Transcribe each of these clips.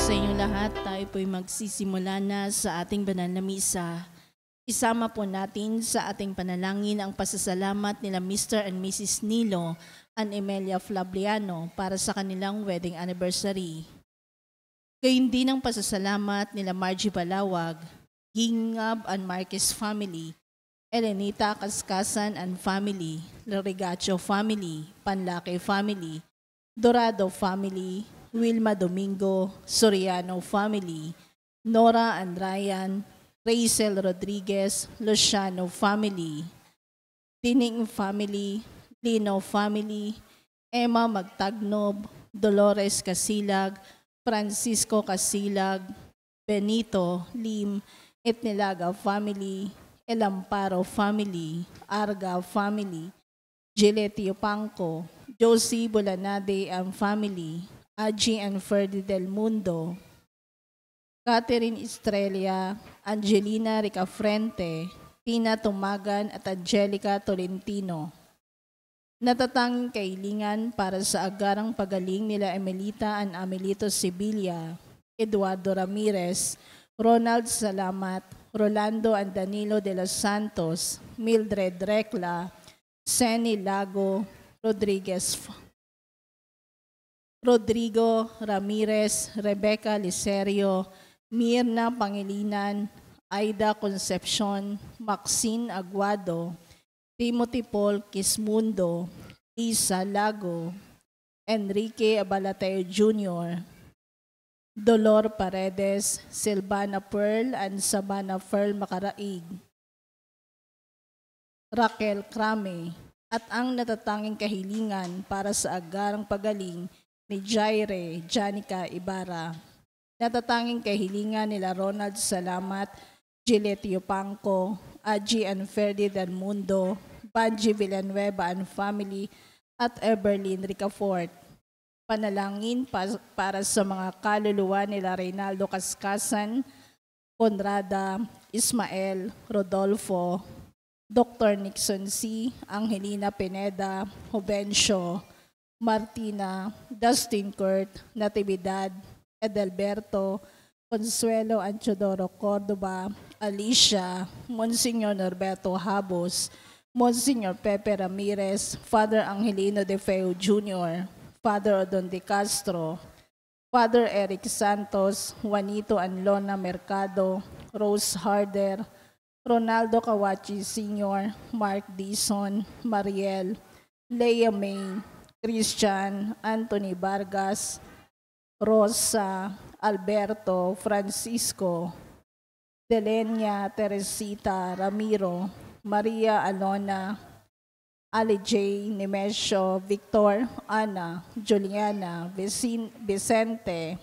sa inyong lahat, tayo po'y magsisimula na sa ating banal na misa. Isama po natin sa ating panalangin ang pasasalamat nila Mr. and Mrs. Nilo and Emelia Flabliano para sa kanilang wedding anniversary. Gayun din ang pasasalamat nila Margie Balawag, Gingab and Marquez family, Elenita Kaskasan and family, Lorigacho family, Panlake family, Dorado family, Wilma Domingo, Soriano family, Nora and Ryan, Rachel Rodriguez, Luciano family, Tining family, Lino family, Emma Magtagnob, Dolores Casilag, Francisco Casilag, Benito Lim, Etnilaga family, Elamparo family, Arga family, Giletio Pangco, Josie Bulanade and family, Aji and Ferdi Del Mundo, Catherine Estrella, Angelina Ricafrente, Tina Tumagan at Angelica Tolentino. Natatanging kahilingan para sa agarang pagaling nila Emelita and Amelito Sibilia, Eduardo Ramirez, Ronald Salamat, Rolando and Danilo de los Santos, Mildred Recla, Seni Lago, Rodrigo Ramirez, Rebecca Licerio, Mirna Pangilinan, Aida Concepcion, Maxine Aguado, Timothy Paul Kismundo, Lisa Lago, Enrique Abalateo Jr., Dolor Paredes, Silvana Pearl and Sabana Pearl Macaraig, Raquel Crame, at ang natatanging kahilingan para sa agarang pagaling ni Jaire Janica Ibarra. Natatanging kahilingan nila Ronald Salamat, Giletio Pangco, Aji and Ferdi Del Mundo, Banji Villanueva and family, at Eberlyn Ricafort. Panalangin para sa mga kaluluwa nila Reynaldo Kaskasan, Conrada, Ismael, Rodolfo, Dr. Nixon C., Angelina Pineda, Jovencio, Martina, Dustin Kurt, Natividad, Edelberto, Consuelo Anchodoro Cordoba, Alicia, Monsignor Norberto Habos, Monsignor Pepe Ramirez, Father Angelino De Feo Jr., Father Odon De Castro, Father Eric Santos, Juanito and Lona Mercado, Rose Harder, Ronaldo Kawachi Sr., Mark Dison, Mariel, Leia May, Christian, Anthony Vargas, Rosa, Alberto, Francisco, Delenia, Teresita, Ramiro, Maria Alona, Ali J, Nemesio, Victor, Ana, Juliana, Vicente,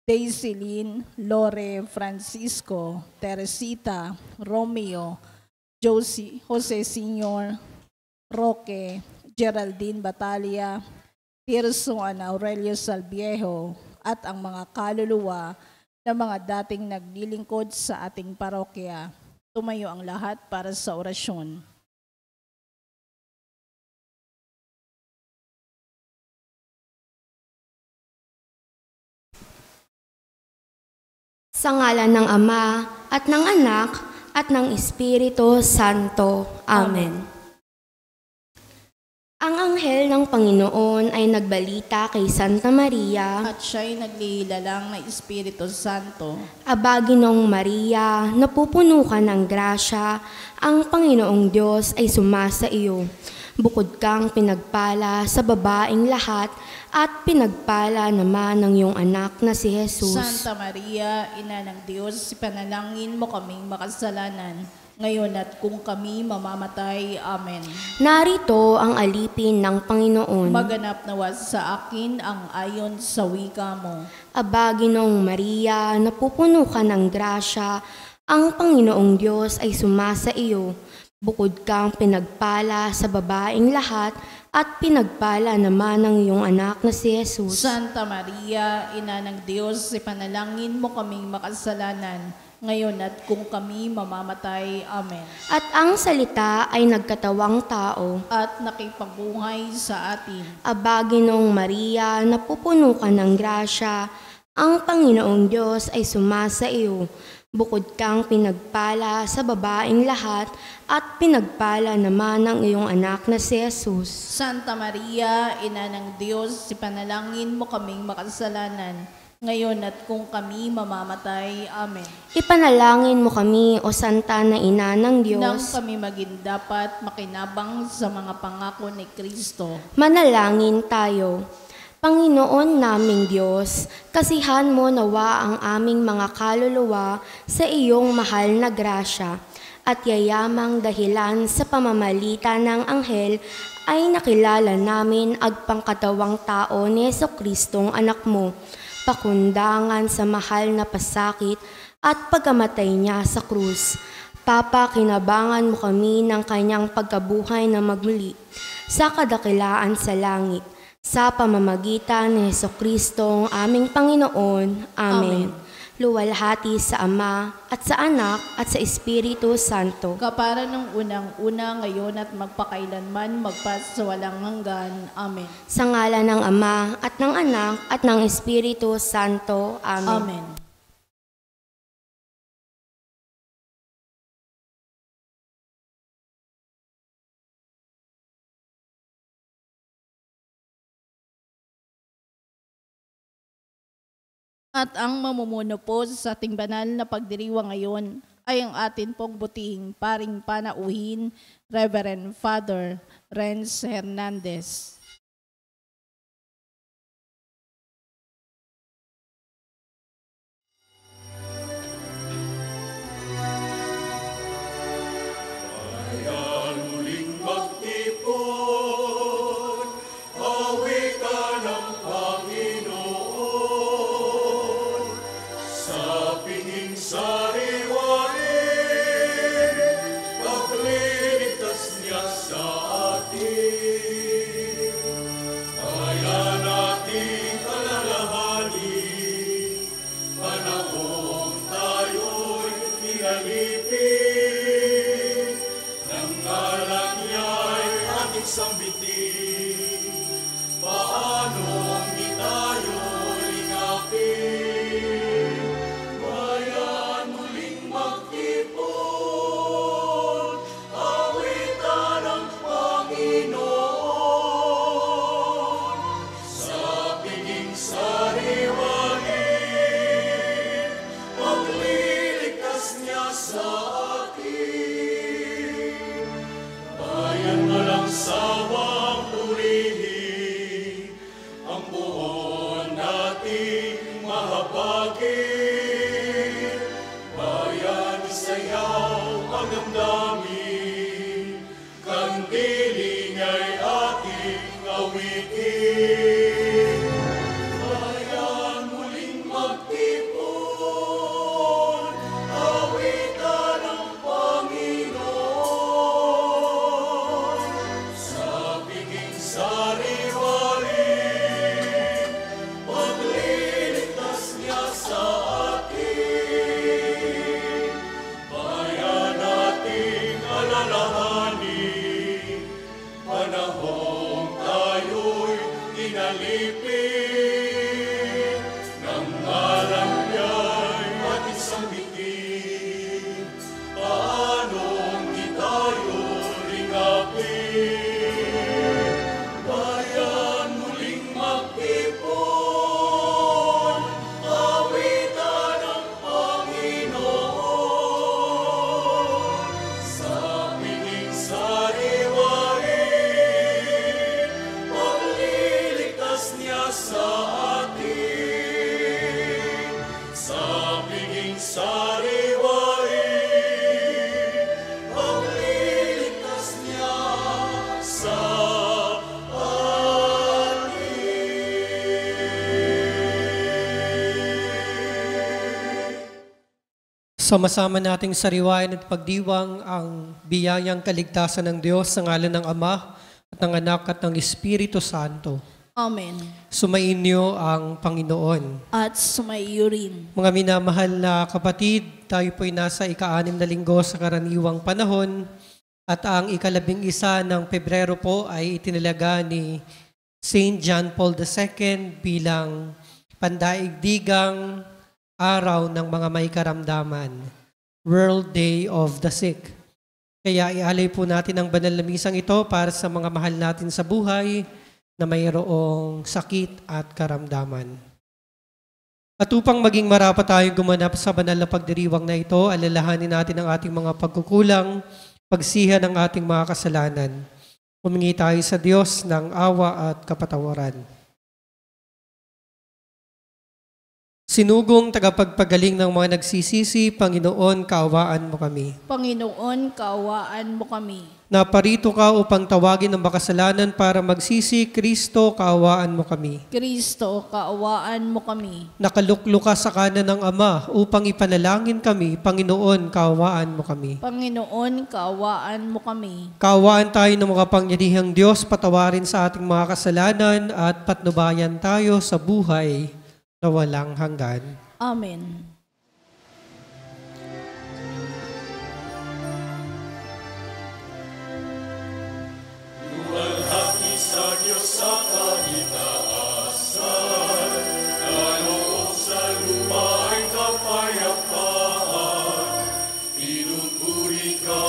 Daisy Lynn, Lore, Francisco, Teresita, Romeo, Jose Sr., Roque, Geraldine Batalia, Tirso and Aurelio Salviejo, at ang mga kaluluwa na mga dating naglilingkod sa ating parokya. Tumayo ang lahat para sa orasyon. Sa ngalan ng Ama at ng Anak at ng Espiritu Santo. Amen. Ang anghel ng Panginoon ay nagbalita kay Santa Maria at siya'y naglilalang na Espiritu Santo. Aba, Ginoong Maria, napupuno ka ng grasya, ang Panginoong Diyos ay sumasa iyo. Bukod kang pinagpala sa babaeng lahat at pinagpala naman ng iyong anak na si Jesus. Santa Maria, Ina ng Diyos, ipanalangin mo kaming makasalanan, ngayon at kung kami mamamatay. Amen. Narito ang alipin ng Panginoon. Maganap nawa sa akin ang ayon sa wika mo. Aba, Ginoong Maria, napupuno ka ng grasya, ang Panginoong Diyos ay sumasa iyo. Bukod kang pinagpala sa babaeng lahat at pinagpala naman ng iyong anak na si Jesus. Santa Maria, Ina ng Diyos, ipanalangin mo kaming makasalanan, ngayon at kung kami mamamatay. Amen. At ang salita ay nagkatawang tao at nakipagbuhay sa atin. Aba, Ginoong Maria, napupuno ka ng grasya, Ang Panginoong Diyos ay sumasa iyo. Bukod kang pinagpala sa babaeng lahat at pinagpala naman ng iyong anak na si Jesus. Santa Maria, Ina ng Diyos, ipanalangin mo kaming makasalanan, ngayon at kung kami mamamatay. Amen. Ipanalangin mo kami, O Santa na Ina ng Nang Diyos. kami maging dapat makinabang sa mga pangako ni Kristo. Manalangin tayo. Panginoon naming Diyos, kasihan mo nawa ang aming mga kaluluwa sa iyong mahal na grasya at yayamang dahilan sa pamamalitan ng anghel ay nakilala namin agpangkatawang tao ni Jesucristong anak mo, pakundangan sa mahal na pasakit at pagkamatay niya sa krus. Papa, kinabangan mo kami ng kanyang pagkabuhay na magmuli sa kadakilaan sa langit. Sa pamamagitan ni Jesucristo, aming Panginoon. Amen. Luwalhati sa Ama, at sa Anak, at sa Espiritu Santo. Kapara ng unang-una, ngayon at magpakailanman, magpas sa walang hanggan. Amen. Sa ngalan ng Ama, at ng Anak, at ng Espiritu Santo. Amen. Amen. At ang mamumuno po sa ating banal na pagdiriwang ngayon ay ang atin pong butihing paring panauhin, Reverend Father Renz Hernandez. Sama-sama nating sariwain at pagdiwang ang biyayang kaligtasan ng Diyos sa ngalan ng Ama at ng Anak at ng Espiritu Santo. Amen. Sumainyo ang Panginoon. At sumaiyo rin. Mga minamahal na kapatid, tayo po'y nasa ika-6 na linggo sa karaniwang panahon at ang ika-11 ng Pebrero po ay itinalaga ni Saint John Paul II bilang pandaigdigang araw ng mga may karamdaman, World Day of the Sick. Kaya ialay po natin ang banal na misang ito para sa mga mahal natin sa buhay na mayroong sakit at karamdaman. At upang maging marapat tayong gumanap sa banal na pagdiriwang na ito, alalahanin natin ang ating mga pagkukulang, pagsihan ng ating mga kasalanan. Humingi tayo sa Diyos ng awa at kapatawaran. Sinugong tagapagpagaling ng mga nagsisisi, Panginoon, kaawaan mo kami. Panginoon, kaawaan mo kami. Naparito ka upang tawagin ang makasalanan para magsisi, Kristo, kaawaan mo kami. Kristo, kaawaan mo kami. Nakalukluka sa kanan ng Ama upang ipanalangin kami, Panginoon, kaawaan mo kami. Panginoon, kaawaan mo kami. Kaawaan tayo ng mga pangyarihang Diyos, patawarin sa ating mga kasalanan at patnubayan tayo sa buhay na walang hanggan. Amen. Luwalhati sa Diyos sa kahitaasan, kaloob sa lupa ay kapayapaan. Pinupuri ka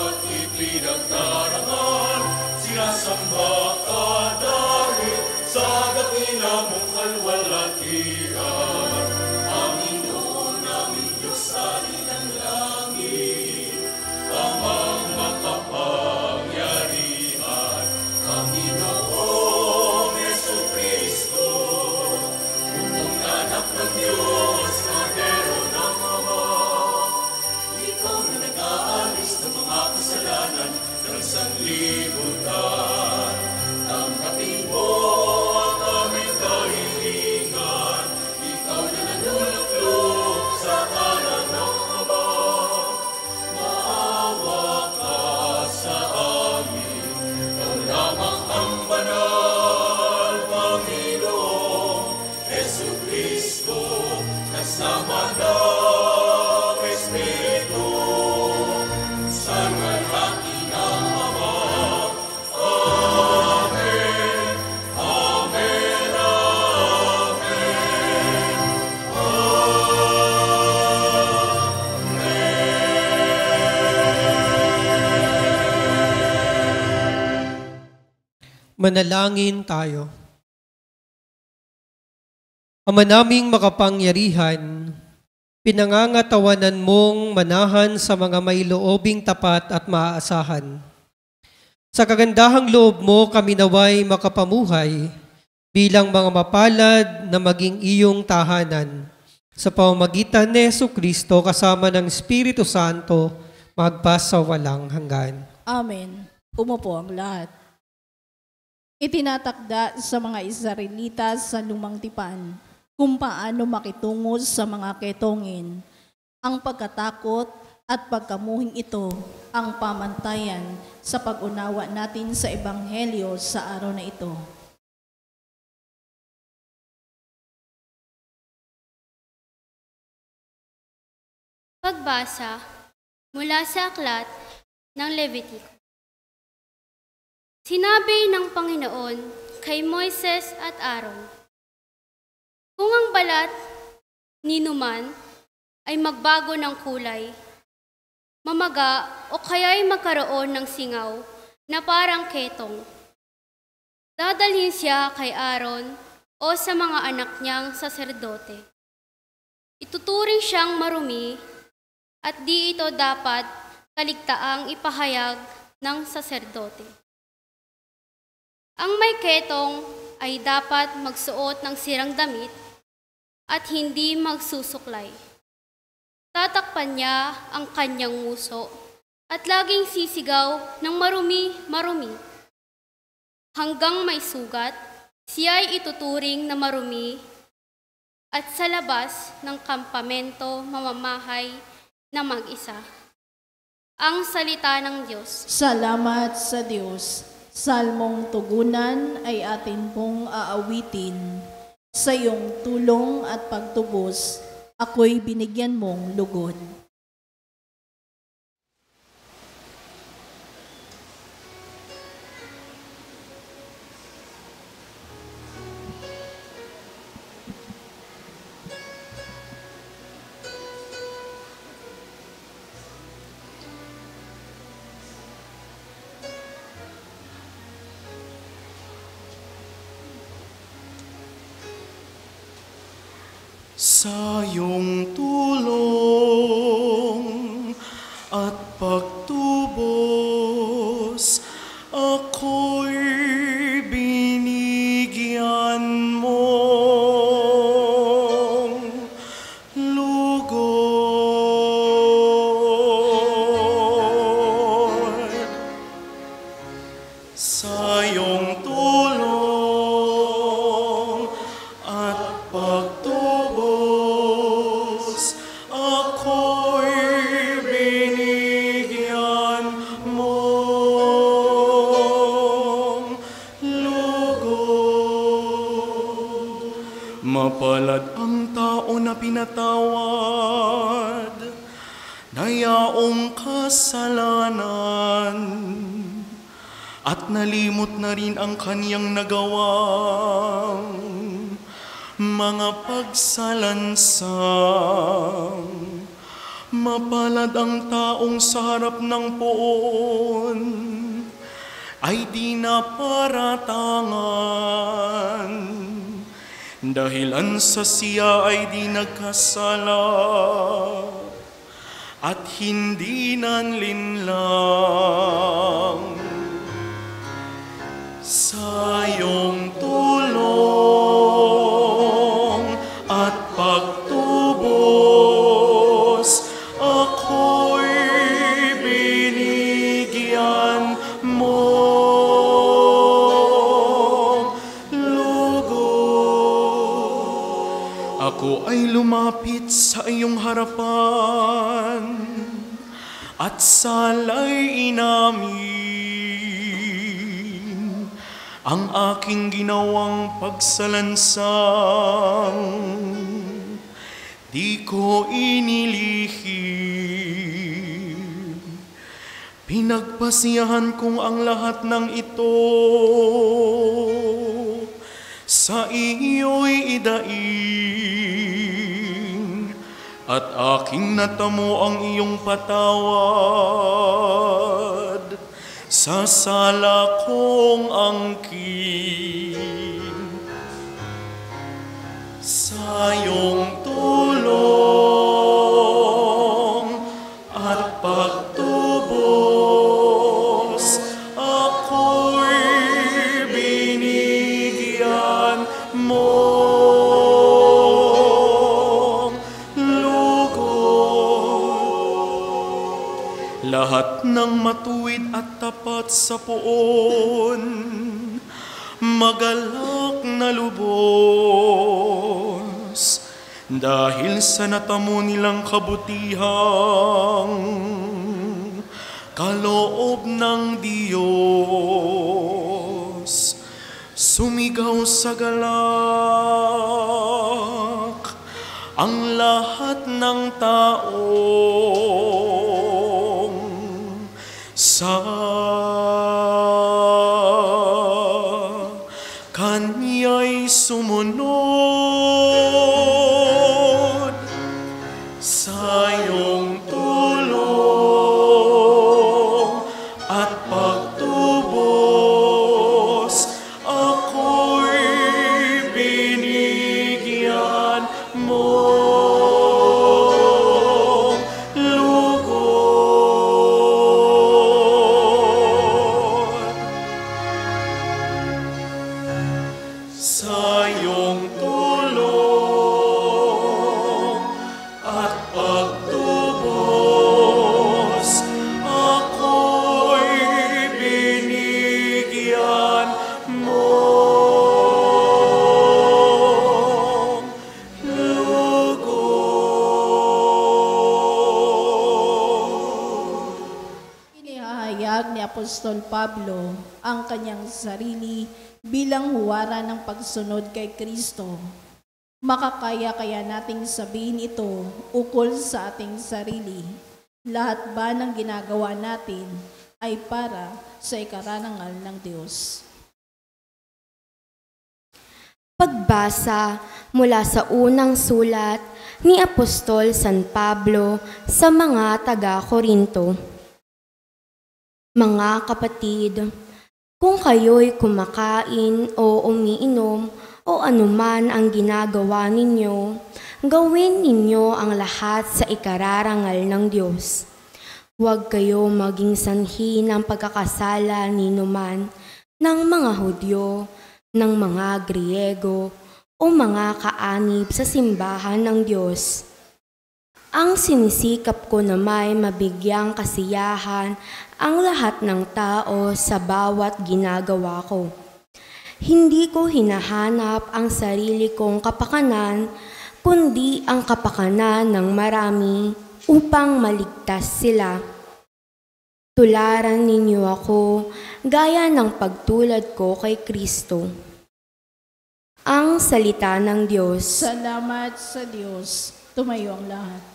at ipinagdarangal, sinasamba ka dahil sa dakila mong kalwalhatian. Panginoon naming Diyos sa linang langit, Amang makapangyarihan, Panginoong Jesucristo, Puntong anak ng Diyos, Kordero ng Ama. Ikaw na nag-aalis ng mga kasalanan ng sanlibutan. Tanggapin mo ang aming kahilingan, ikaw na nanuluklok sa kanan ng Ama. Maawa ka sa amin, ikaw lamang ang banal, Panginoong Jesucristo, kasama ng Espiritu, sa luwalhati ng Ama. Amen. Amen. Amen. Manalangin tayo. Ama naming makapangyarihan, pinangangatawanan mong manahan sa mga may loobing tapat at maaasahan. Sa kagandahang loob mo kami naway makapamuhay bilang mga mapalad na maging iyong tahanan. Sa pamamagitan ni Jesucristo kasama ng Espiritu Santo, magpasa walang hanggan. Amen. Umupo ang lahat. Itinatakda sa mga Israelita sa lumang tipan kung paano makitungo sa mga ketongin. Ang pagkatakot at pagkamuhing ito ang pamantayan sa pag-unawa natin sa Ebanghelyo sa araw na ito. Pagbasa mula sa aklat ng Levitico. Sinabi ng Panginoon kay Moises at Aaron, kung ang balat ni numan ay magbago ng kulay, mamaga o kaya'y magkaroon ng singaw na parang ketong, dadalhin siya kay Aaron o sa mga anak niyang saserdote. Ituturing siyang marumi at di ito dapat kaligtaang ipahayag ng saserdote. Ang may ketong ay dapat magsuot ng sirang damit at hindi magsusuklay. Tatakpan niya ang kanyang nguso at laging sisigaw ng marumi-marumi. Hanggang may sugat, siya'y ituturing na marumi at sa labas ng kampamento mamamahay na mag-isa. Ang salita ng Diyos. Salamat sa Diyos. Salmong tugunan ay atin pong aawitin. Sa iyong tulong at pagtubos, ako'y binigyan mong lugod. sa iyong tulong at pagtubos, ako'y binigyan mong lugod. Sa iyong tulong at pagtubos, ako'y binigyan mong lugod. Mapalad ang tao na pinatawad na yaong kasalanan at nalimot na rin ang kaniyang nagawang mga pagsalansang. Mapalad ang taong sa harap ng poon ay di naparatangan, dahilan sa siya ay di nagkasala at hindi nanlinlang. Sa iyong tulong at pagtubos, ako'y binigyan mong lugod. Ako ay lumapit sa iyong harapan at sala'y inamin ang aking ginawang pagsalansang. Di ko inilihim, pinagpasiyahan kong ang lahat ng ito sa iyo'y idaing, at aking natamo ang iyong patawad sa sala kong angkin. Sa iyong tulong at pagtubos, ako'y binigyan mong lugod. Lahat ng matuwid at tapat sa poon, magalak na lubos, dahil sa natamo nilang kabutihang kaloob ng Diyos. Sumigaw sa galak ang lahat ng taong sa Kanya'y sumunod. Sa iyong tulong at pagtubos, ako'y binigyan mong lugod. Sa iyong tulong at pagtubos, ako'y binigyan mong lugod. Inihahayag ni Apostol Pablo ang kanyang sarili bilang huwara ng pagsunod kay Kristo. Makakaya kaya nating sabihin ito ukol sa ating sarili. Lahat ba ng ginagawa natin ay para sa ikarangal ng Diyos? Pagbasa mula sa unang sulat ni Apostol San Pablo sa mga taga-Korinto. Mga kapatid, kung kayo'y kumakain o umiinom o anuman ang ginagawa ninyo, gawin ninyo ang lahat sa ikararangal ng Diyos. Huwag kayo maging sanhi ng pagkakasala ninuman ng mga Hudyo, ng mga Griego, o mga kaanib sa simbahan ng Diyos. Ang sinisikap ko na may mabigyang kasiyahan ang lahat ng tao sa bawat ginagawa ko. Hindi ko hinahanap ang sarili kong kapakanan, kundi ang kapakanan ng marami upang maligtas sila. Tularan ninyo ako gaya ng pagtulad ko kay Kristo. Ang salita ng Diyos. Salamat sa Diyos. Tumayo ang lahat.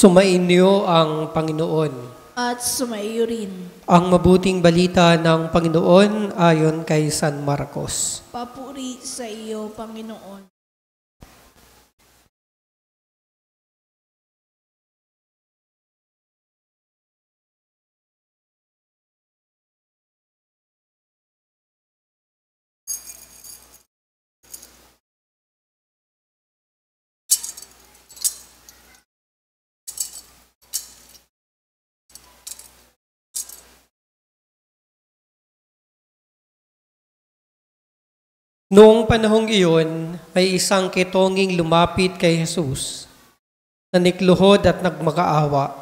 Sumainyo ang Panginoon. At sumaiyo rin. Ang mabuting balita ng Panginoon ayon kay San Marcos. Papuri sa iyo, Panginoon. Noong panahong iyon, may isang ketonging lumapit kay Jesus, nanikluhod at nagmakaawa.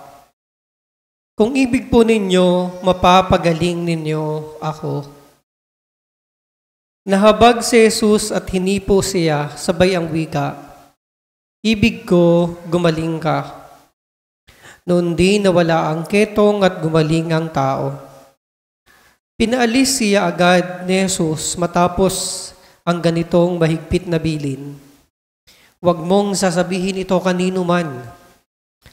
Kung ibig po ninyo, mapapagaling ninyo ako. Nahabag si Jesus at hinipo siya, sabay ang wika, ibig ko, gumaling ka. Noon din nawala ang ketong at gumaling ang tao. Pinaalis siya agad ni Jesus matapos ang ganitong mahigpit na bilin. Huwag mong sasabihin ito kanino man.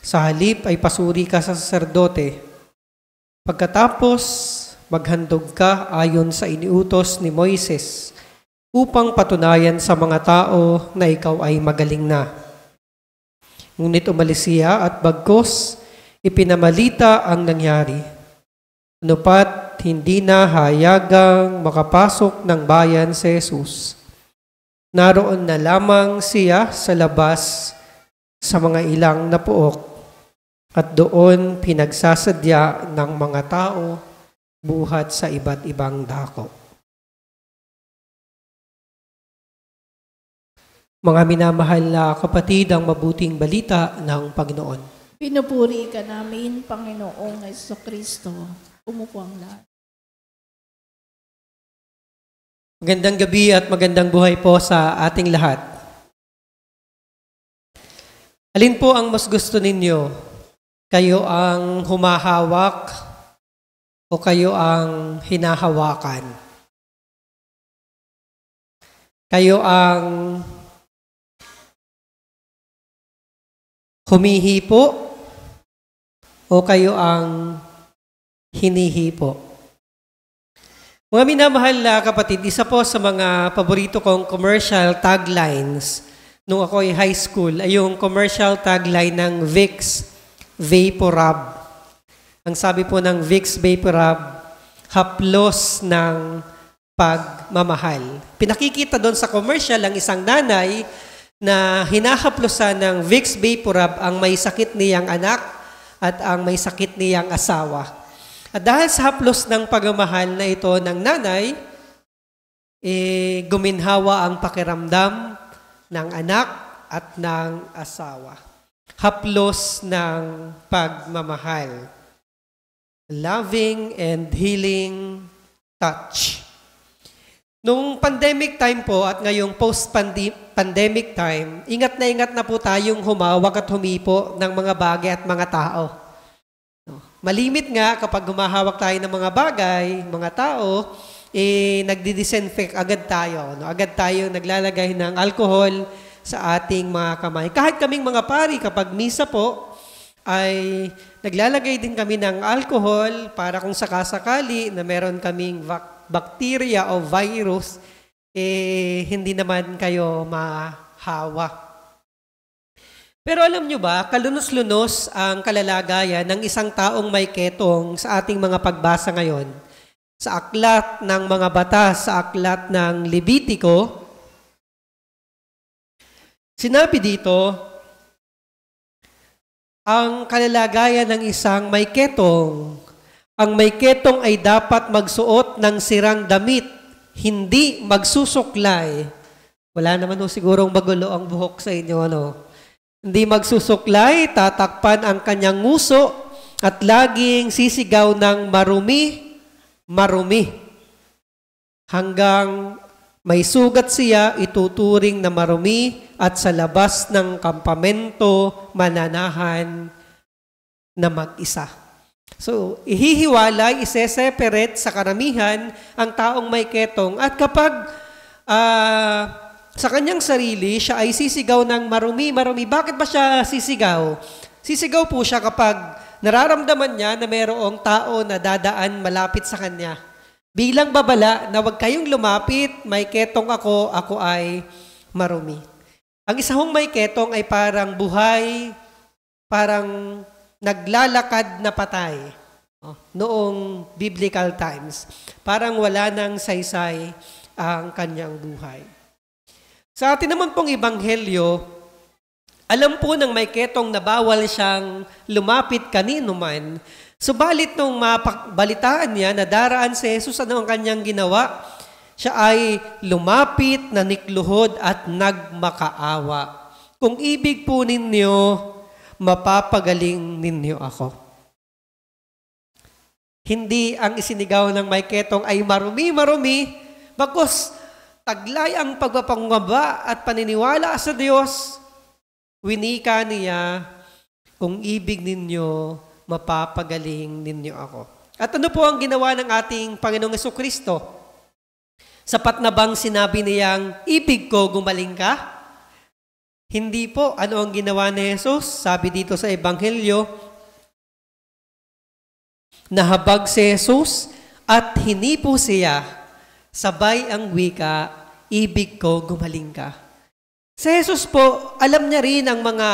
Sa halip ay pasuri ka sa saserdote. Pagkatapos, maghandog ka ayon sa iniutos ni Moises upang patunayan sa mga tao na ikaw ay magaling na. Ngunit umalis siya at bagkos, ipinamalita ang nangyari. Ano pat, hindi na hayagang makapasok ng bayan si Jesus. Naroon na lamang siya sa labas sa mga ilang na puok at doon pinagsasadya ng mga tao buhat sa iba't ibang dako. Mga minamahal na kapatid, ang mabuting balita ng Panginoon. Pinupuri ka namin, Panginoong Jesucristo. Umupo ang lahat. Magandang gabi at magandang buhay po sa ating lahat. Alin po ang mas gusto ninyo? Kayo ang humahawak o kayo ang hinahawakan? Kayo ang humihipo o kayo ang hinihipo? Mga minamahal na kapatid, isa po sa mga paborito kong commercial taglines nung ako ay high school ay yung commercial tagline ng Vicks Vaporub. Ang sabi po ng Vicks Vaporub, haplos ng pagmamahal. Pinakikita doon sa commercial ang isang nanay na hinahaplosan ng Vicks Vaporub ang may sakit niyang anak at ang may sakit niyang asawa. At dahil sa haplos ng pagmamahal na ito ng nanay, guminhawa ang pakiramdam ng anak at ng asawa. Haplos ng pagmamahal. Loving and healing touch. Nung pandemic time po at ngayong post-pandemic time, ingat na po tayong humawak at humipo ng mga bagay at mga tao. Malimit nga kapag humahawak tayo ng mga bagay, mga tao, nagdi-disinfect agad tayo. Agad tayo naglalagay ng alcohol sa ating mga kamay. Kahit kaming mga pari, kapag misa po, ay naglalagay din kami ng alcohol para kung sakasakali na meron kaming bacteria o virus, hindi naman kayo mahawa. Pero alam nyo ba, kalunos-lunos ang kalalagayan ng isang taong may ketong sa ating mga pagbasa ngayon. Sa aklat ng mga batas, sa aklat ng Levitico, sinabi dito, ang kalalagayan ng isang may ketong. Ang may ketong ay dapat magsuot ng sirang damit, hindi magsusuklay. Wala naman sigurong magulo ang buhok sa inyo, Hindi magsusuklay, tatakpan ang kanyang nguso at laging sisigaw ng marumi, marumi. Hanggang may sugat siya, ituturing na marumi at sa labas ng kampamento, mananahan na mag-isa. So, ihihiwalay, iseseparate sa karamihan ang taong may ketong at kapag sa kanyang sarili, siya ay sisigaw ng marumi, marumi. Bakit ba siya sisigaw? Sisigaw po siya kapag nararamdaman niya na mayroong tao na dadaan malapit sa kanya. Bilang babala na huwag kayong lumapit, may ketong ako ay marumi. Ang isa hong may ketong ay parang buhay, parang naglalakad na patay. Noong biblical times. Parang wala nang saysay ang kanyang buhay. Sa atin naman pong ebanghelyo, alam po ng may ketong na bawal siyang lumapit kanino man. Subalit nung mapabalitaan niya na daraan si Jesus, ano ang kanyang ginawa? Siya ay lumapit, nanikluhod at nagmakaawa. Kung ibig po ninyo, mapapagaling ninyo ako. Hindi ang isinigaw ng may ketong ay marumi, marumi, bagkus taglay ang pagpapangamba at paniniwala sa Diyos. Winika niya, kung ibig ninyo, mapapagaling ninyo ako. At ano po ang ginawa ng ating Panginoong Jesucristo? Sapat na bang sinabi niyang, ibig ko, gumaling ka? Hindi po. Ano ang ginawa ni Jesus? Sabi dito sa Ebanghelyo, nahabag si Jesus at hinipo siya, sabay ang wika, ibig ko, gumaling ka. Si Jesus po, alam niya rin ang mga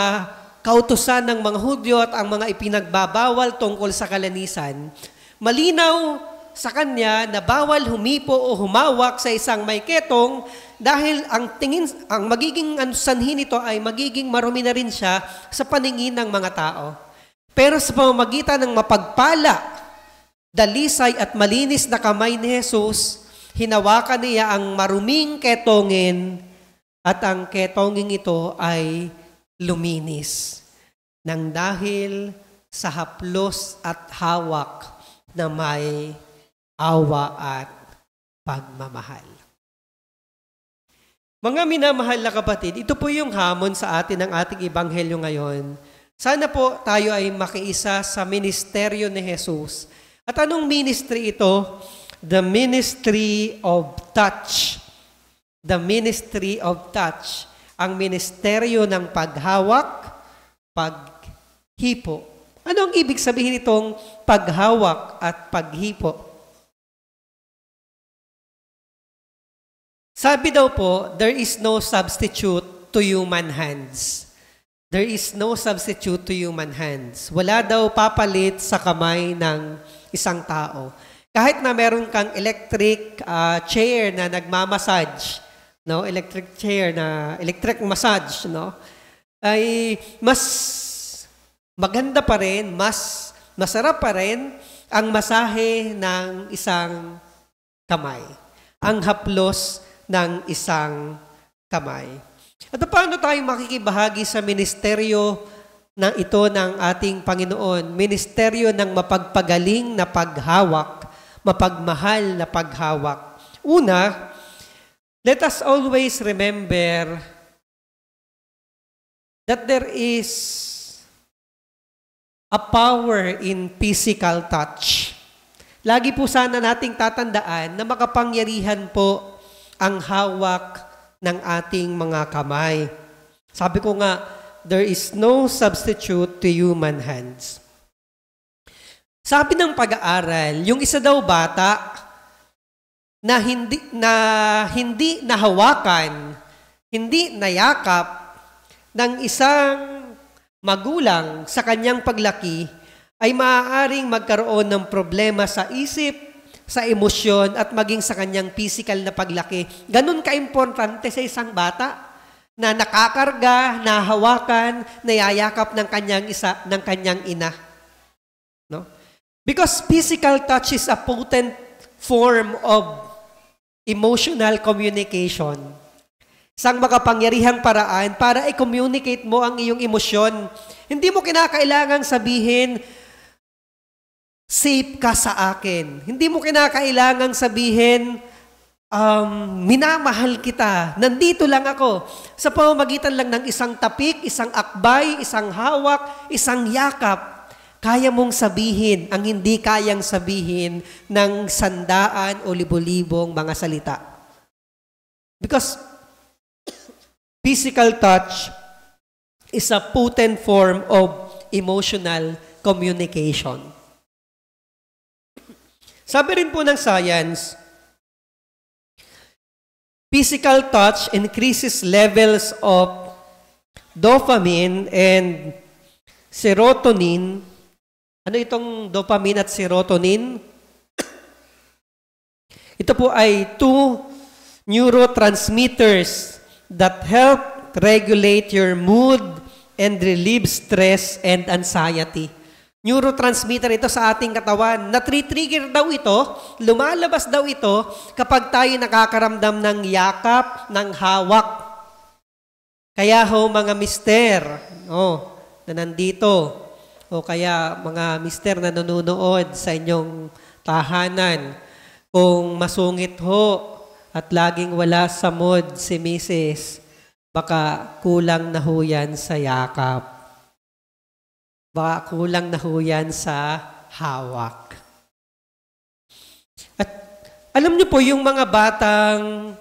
kautusan ng mga Hudyo at ang mga ipinagbabawal tungkol sa kalanisan. Malinaw sa kanya na bawal humipo o humawak sa isang may ketong dahil ang magiging sanhi nito ay magiging marumi na rin siya sa paningin ng mga tao. Pero sa pamamagitan ng mapagpala, dalisay at malinis na kamay ni Jesus, hinawakan niya ang maruming ketongin at ang ketongin ito ay luminis nang dahil sa haplos at hawak na may awa at pagmamahal. Mga minamahal na kapatid, ito po yung hamon sa atin ng ating ebanghelyo ngayon. Sana po tayo ay makiisa sa ministeryo ni Jesus. At anong ministry ito? The ministry of touch. The ministry of touch. Ang ministeryo ng paghawak, paghipo. Ano ang ibig sabihin itong paghawak at paghipo? Sabi daw po, there is no substitute to human hands. There is no substitute to human hands. Wala daw papalit sa kamay ng isang tao. Kahit na meron kang electric chair na nagmamassage, no? Electric chair na electric massage, no? Ay mas maganda pa rin, mas masarap pa rin ang masahe ng isang kamay. Ang haplos ng isang kamay. At paano tayo makikibahagi sa ministeryo ng ito ng ating Panginoon? Ministeryo ng mapagpagaling na paghawak, mapagmahal na paghawak. Una, let us always remember that there is a power in physical touch. Lagi po sana nating tatandaan na makapangyarihan po ang hawak ng ating mga kamay. Sabi ko nga, there is no substitute to human hands. Sabi ng pag-aaral, yung isa daw bata na hindi nahawakan, hindi nayakap ng isang magulang sa kanyang paglaki ay maaaring magkaroon ng problema sa isip, sa emosyon at maging sa kanyang physical na paglaki. Ganun ka-importante sa isang bata na nakakarga, nahawakan, nayayakap ng kanyang ina. No? Because physical touch is a potent form of emotional communication. Isang makapangyarihang paraan para i-communicate mo ang iyong emosyon. Hindi mo kinakailangang sabihin, safe ka sa akin. Hindi mo kinakailangang sabihin, minamahal kita. Nandito lang ako. Sa pamamagitan lang ng isang tapik, isang akbay, isang hawak, isang yakap, kaya mong sabihin ang hindi kayang sabihin ng 100 o libo-libong mga salita. Because physical touch is a potent form of emotional communication. Sabi rin po ng science, physical touch increases levels of dopamine and serotonin. Ano itong dopamine at serotonin? Ito po ay two neurotransmitters that help regulate your mood and relieve stress and anxiety. Neurotransmitter ito sa ating katawan. Natri-trigger daw ito, lumalabas daw ito kapag tayo nakakaramdam ng yakap, ng hawak. Kaya ho mga mister, na nandito, o kaya mga mister na nanonood sa inyong tahanan, kung masungit ho at laging wala sa mood si Mrs., baka kulang na ho yan sa yakap. Baka kulang na ho yan sa hawak. At alam niyo po, yung mga batang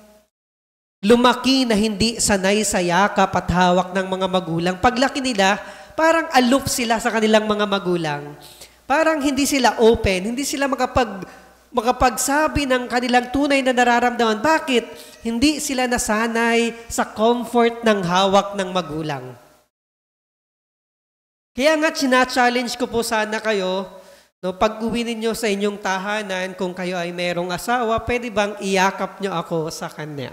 lumaki na hindi sanay sa yakap at hawak ng mga magulang, paglaki nila, parang aloof sila sa kanilang mga magulang. Parang hindi sila open, hindi sila makapagsabi ng kanilang tunay na nararamdaman. Bakit? Hindi sila nasanay sa comfort ng hawak ng magulang. Kaya nga, challenge ko po sana kayo, pag-uwi ninyo sa inyong tahanan, kung kayo ay merong asawa, pwede bang iyakap nyo ako sa kanya?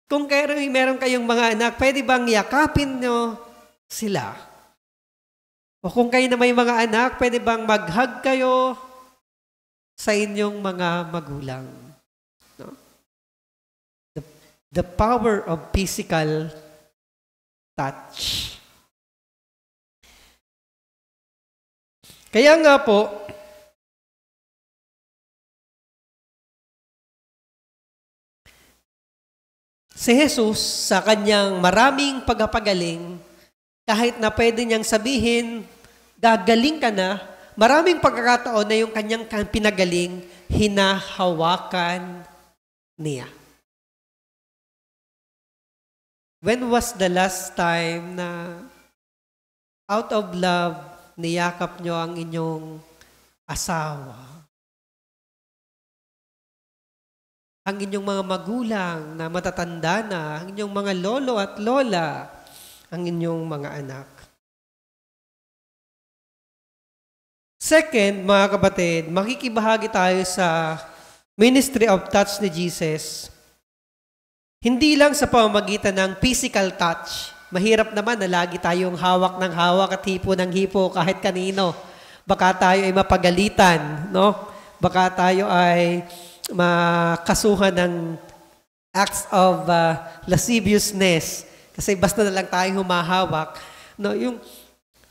Kung kayo meron kayong mga anak, pwede bang yakapin nyo sila? O kung kayo na may mga anak, pwede bang mag-hug kayo sa inyong mga magulang? No? The power of physical touch. Kaya nga po, si Jesus sa kanyang maraming pagpapagaling, kahit na pwede niyang sabihin, gagaling ka na, maraming pagkakataon na yung kanyang pinagaling, hinahawakan niya. When was the last time na out of love, niyakap nyo ang inyong asawa? Ang inyong mga magulang na matatanda na, ang inyong mga lolo at lola, ang inyong mga anak. Second, mga kapatid, makikibahagi tayo sa ministry of touch ni Jesus. Hindi lang sa pamamagitan ng physical touch. Mahirap naman na lagi tayong hawak ng hawak at hipo ng hipo kahit kanino. Baka tayo ay mapagalitan, no? Baka tayo ay makasuhan ng acts of lasciviousness kasi basta na lang tayo humahawak. No,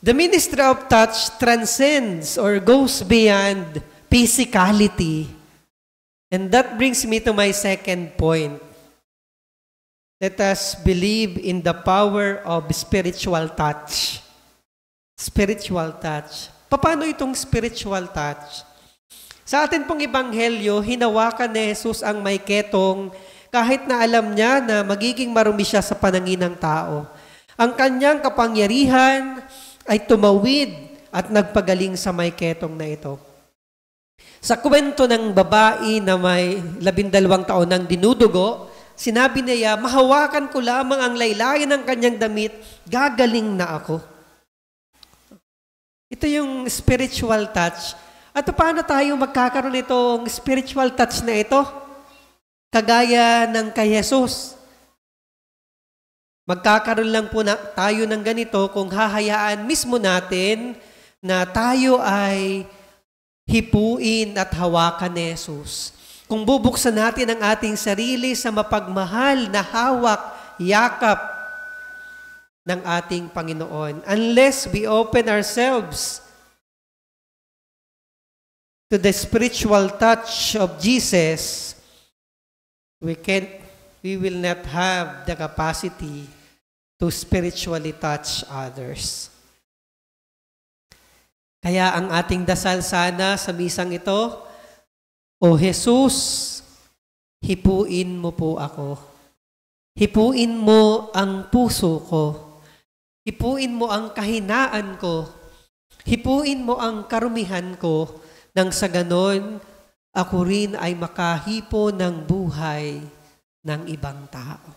the ministry of touch transcends or goes beyond physicality. And that brings me to my second point. Let us believe in the power of spiritual touch. Spiritual touch. Paano itong spiritual touch? Sa atin pong ebanghelyo, hinawakan ni Jesus ang may ketong kahit na alam niya na magiging marumi siya sa panangin ng tao. Ang kanyang kapangyarihan ay tumawid at nagpagaling sa may ketong na ito. Sa kwento ng babae na may 12 taon ng dinudugo, sinabi niya, mahawakan ko lamang ang laylayan ng kanyang damit, gagaling na ako. Ito yung spiritual touch. At paano tayo magkakaroon itong spiritual touch na ito? Kagaya ng kay Jesus. Magkakaroon lang po na tayo ng ganito kung hahayaan mismo natin na tayo ay hipuin at hawakan ni Jesus. Kung bubuksan natin ang ating sarili sa mapagmahal na hawak, yakap ng ating Panginoon. Unless we open ourselves to the spiritual touch of Jesus, we will not have the capacity to spiritually touch others. Kaya ang ating dasal sana sa misang ito, O Jesus, hipuin mo po ako. Hipuin mo ang puso ko. Hipuin mo ang kahinaan ko. Hipuin mo ang karumihan ko, nang sa ganon, ako rin ay makahipo ng buhay ng ibang tao.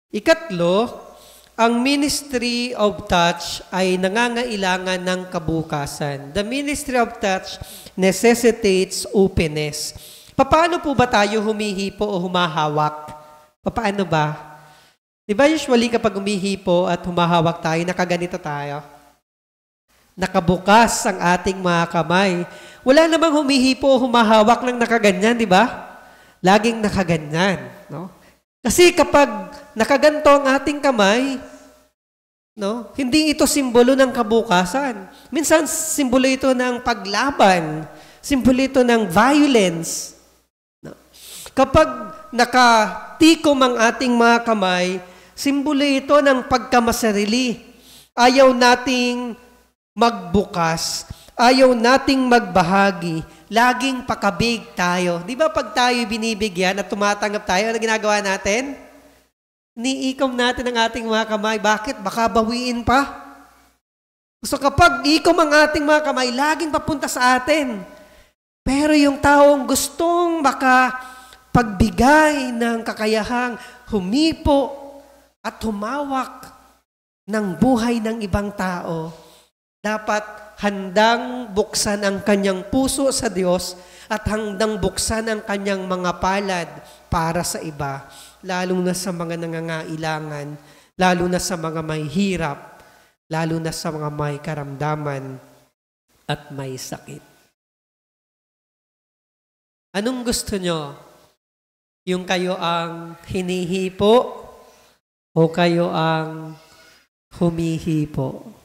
Ikatlo, ang ministry of touch ay nangangailangan ng kabukasan. The ministry of touch necessitates openness. Paano po ba tayo humihipo o humahawak? Paano ba? Di ba usually kapag humihipo at humahawak tayo, nakaganito tayo? Nakabukas ang ating mga kamay. Wala namang humihipo o humahawak ng nakaganyan, di ba? Laging nakaganyan, no? Kasi kapag nakaganto ang ating kamay, no, hindi ito simbolo ng kabukasan. Minsan, simbolo ito ng paglaban. Simbolo ito ng violence. No? Kapag nakatikom ang ating mga kamay, simbolo ito ng pagkamasarili. Ayaw nating magbukas. Ayaw nating magbahagi. Laging pakabig tayo. Di ba pag tayo binibigyan at tumatanggap tayo, ano ginagawa natin? Niikom natin ang ating mga kamay. Bakit? Baka bawiin pa. So kapag ikom ang ating mga kamay, laging papunta sa atin. Pero yung taong gustong pagbigay ng kakayahang humipo at humawak ng buhay ng ibang tao, dapat handang buksan ang kanyang puso sa Diyos at handang buksan ang kanyang mga palad para sa iba, lalo na sa mga nangangailangan, lalo na sa mga may hirap, lalo na sa mga may karamdaman at may sakit. Anong gusto nyo? Yung kayo ang hinihipo o kayo ang humihipo?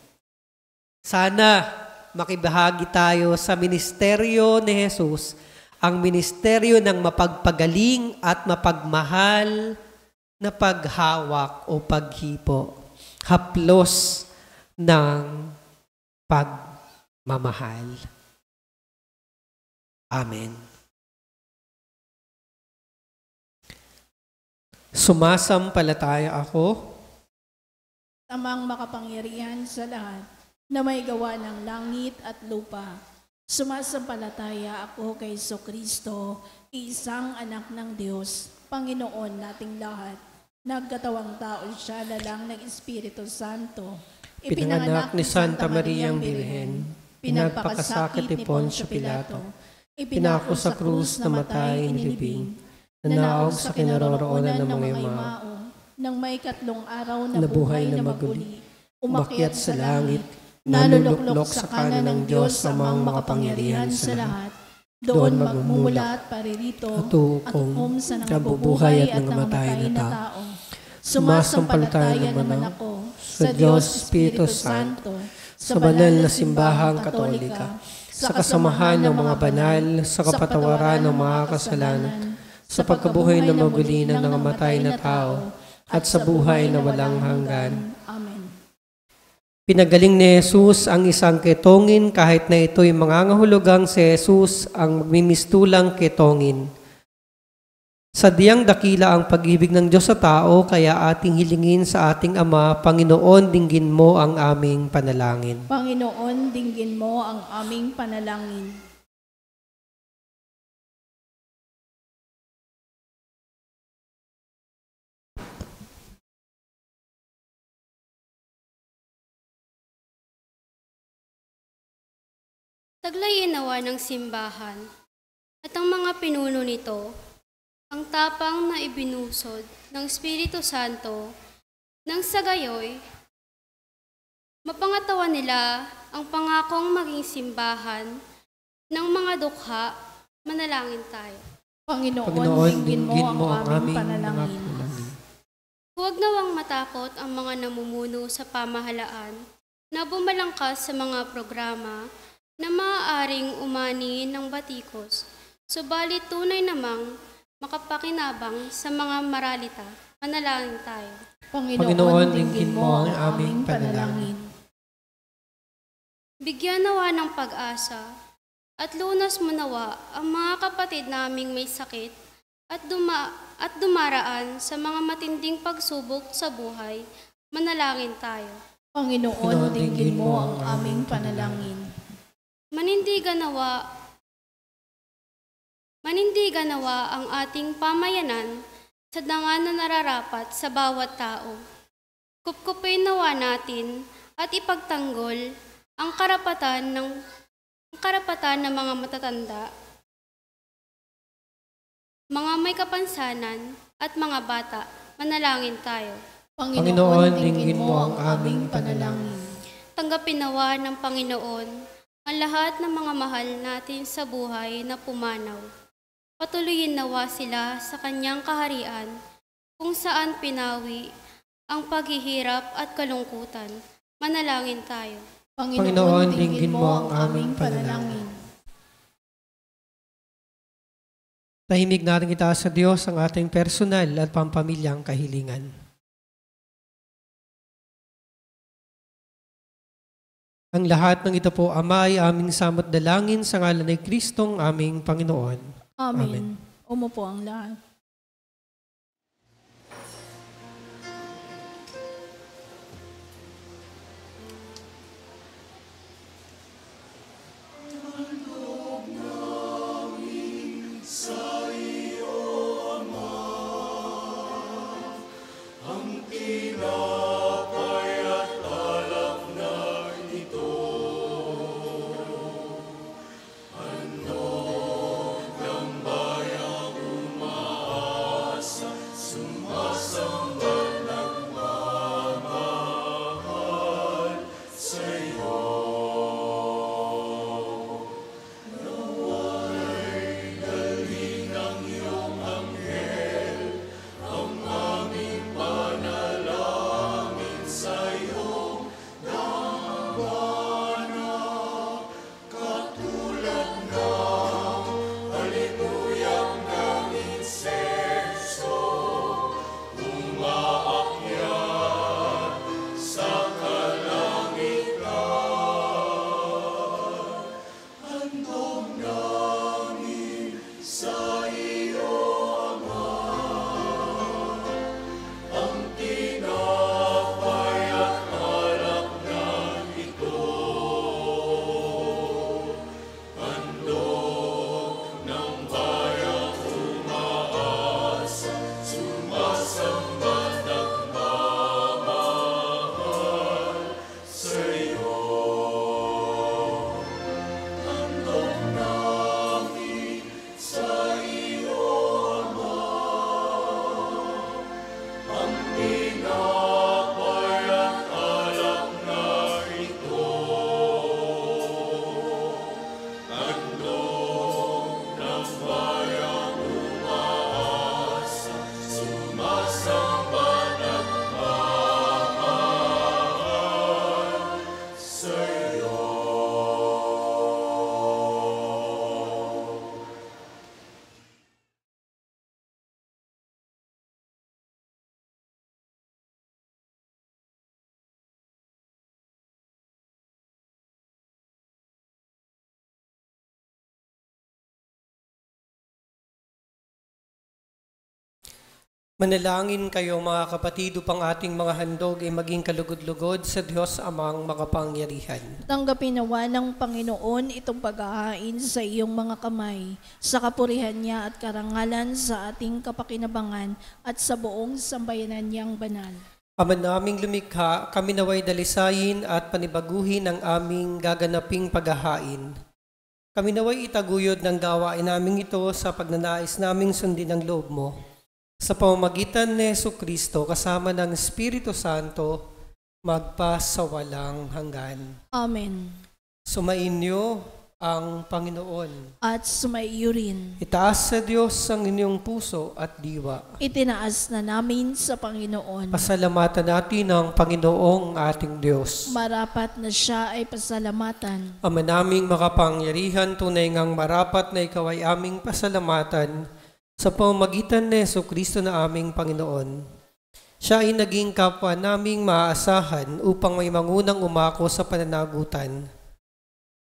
Sana makibahagi tayo sa ministeryo ni Jesus, ang ministeryo ng mapagpagaling at mapagmahal na paghawak o paghipo, haplos ng pagmamahal. Amen. Sumasampalataya ako Amang makapangyarihan sa lahat, na may gawa ng langit at lupa. Sumasampalataya ako kay Jesucristo, isang anak ng Diyos, Panginoon nating lahat. Nagkatawang tao siya lalang ng Espiritu Santo. Ipinanganak ni Santa Mariang Birhen, pinagpakasakit ni Poncio Pilato, ipinako sa krus, namatay, nilibing, nanaog sa kinaroroonan ng mga imao, nang may 3 araw na nabuhay na maguli, umakyat sa langit, naluluklok sa kanan ng Diyos amang makapangyarihan sa lahat, doon magmumula at paririto at ukom sa nabubuhay at nangamatay na tao. Sumasampalataya naman ako sa Diyos Espiritu Santo, sa banal na simbahang katolika, sa kasamahan ng mga banal, sa kapatawaran ng mga kasalanan, sa pagkabuhay na maguli ng nangamatay na tao, at sa buhay na walang hanggan. Amen. Pinagaling ni Jesus ang isang ketongin kahit na ito'y mangangahulugang si Jesus ang magmimistulang ketongin. Sadyang dakila ang pag-ibig ng Diyos sa tao, kaya ating hilingin sa ating Ama, Panginoon, dinggin mo ang aming panalangin. Panginoon, dinggin mo ang aming panalangin. Taglayin nawa ng simbahan at ang mga pinuno nito ang tapang na ibinusod ng Espiritu Santo nang sa gayoy mapangatawan nila ang pangakong maging simbahan ng mga dukha. Manalangin tayo. Panginoon, dinggin mo ang aming panalangin. Huwag nawang matakot ang mga namumuno sa pamahalaan na bumalangkas sa mga programa na maaaring umani ng batikos, subalit tunay namang makapakinabang sa mga maralita. Manalangin tayo. Panginoon, dinggin mo ang aming panalangin. Bigyan nawa ng pag-asa at lunas mo nawa ang mga kapatid naming may sakit at dumaraan sa mga matinding pagsubok sa buhay. Manalangin tayo. Panginoon, dinggin mo ang aming panalangin. Manindigan nawa ang ating pamayanan sa dangal na nararapat sa bawat tao. Kupkupin nawa natin at ipagtanggol ang karapatan ng mga matatanda, mga may kapansanan at mga bata. Manalangin tayo. Panginoon, dinggin mo ang aming panalangin. Tanggapin nawa ng Panginoon ang lahat ng mga mahal natin sa buhay na pumanaw. Patuloyin nawa sila sa kanyang kaharian kung saan pinawi ang paghihirap at kalungkutan. Manalangin tayo. Panginoon, dinggin mo ang aming panalangin. Tahimik natin itaas sa Diyos ang ating personal at pampamilyang kahilingan. Ang lahat ng ito po, Ama, ay aming samot dalangin sa ngalan ni Kristong aming Panginoon. Amen. Umupo ang lahat. Manalangin kayo mga kapatid upang ating mga handog ay maging kalugod-lugod sa Diyos amang makapangyarihan. Tanggapin nawa ng Panginoon itong paghahain sa iyong mga kamay, sa kapurihan niya at karangalan sa ating kapakinabangan at sa buong sambayanan niyang banal. Ama naming lumikha, kami naway dalisayin at panibaguhin ang aming gaganaping paghahain. Kami naway itaguyod ng gawain namin ito sa pagnanais naming sundin ang loob mo. Sa pamamagitan ni Jesucristo kasama ng Espiritu Santo, magpasawalang hanggan. Amen. Sumainyo ang Panginoon. At sumaiyo rin. Itaas sa Diyos ang inyong puso at diwa. Itinaas na namin sa Panginoon. Pasalamatan natin ang Panginoong ating Diyos. Marapat na siya ay pasalamatan. Ama naming makapangyarihan, tunay ngang marapat na ikaw ay aming pasalamatan sa pamamagitan ni Jesucristo na aming Panginoon. Siya ay naging kapwa naming maaasahan upang may mangunang umako sa pananagutan.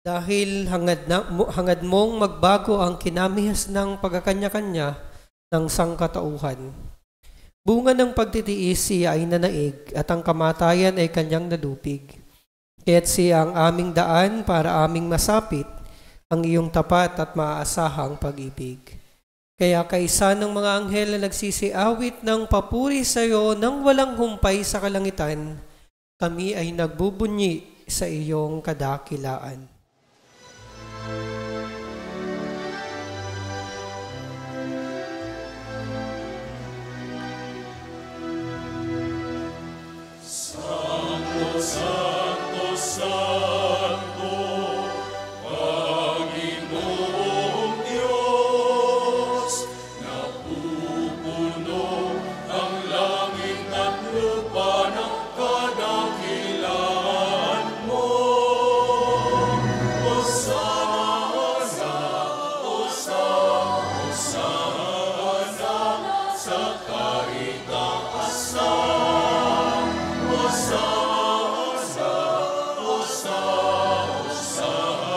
Dahil hangad mong magbago ang kinamihas ng pagkakanya-kanya ng sangkatauhan. Bunga ng pagtitiis siya ay nanaig at ang kamatayan ay kanyang nadupig. Kaya't siya ang aming daan para aming masapit ang iyong tapat at maaasahang pag-ibig. Kaya kaisa ng mga anghel na nagsisiawit ng papuri sa iyo nang walang humpay sa kalangitan, kami ay nagbubunyi sa iyong kadakilaan. Santo, Santo, Santo, Panginoong Diyos, napupuno ang langit at lupa ng kadakilaan mo. Hosana, Hosana, Hosana sa kaitaasan. Hosana, Hosana,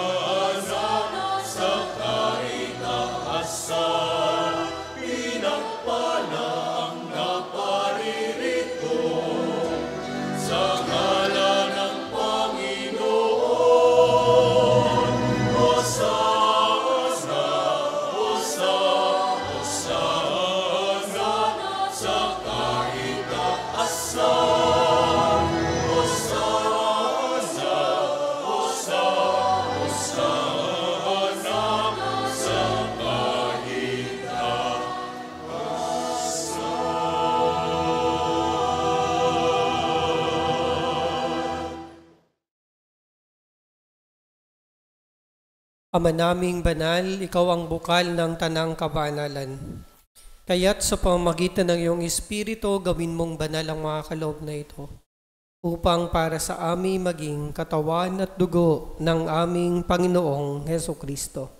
Hosana sa kaitaasan. Pinagpala ang naparirito sa ngalan ng Panginoon. Hosana, Hosana, Hosana sa kaitaasan. Hosana, Hosana, Hosana sa Ama naming banal, ikaw ang bukal ng tanang kabanalan. Kaya't sa pamamagitan ng iyong Espiritu, gawin mong banal ang mga kaloob na ito, upang para sa amin maging katawan at dugo ng aming Panginoong Jesucristo.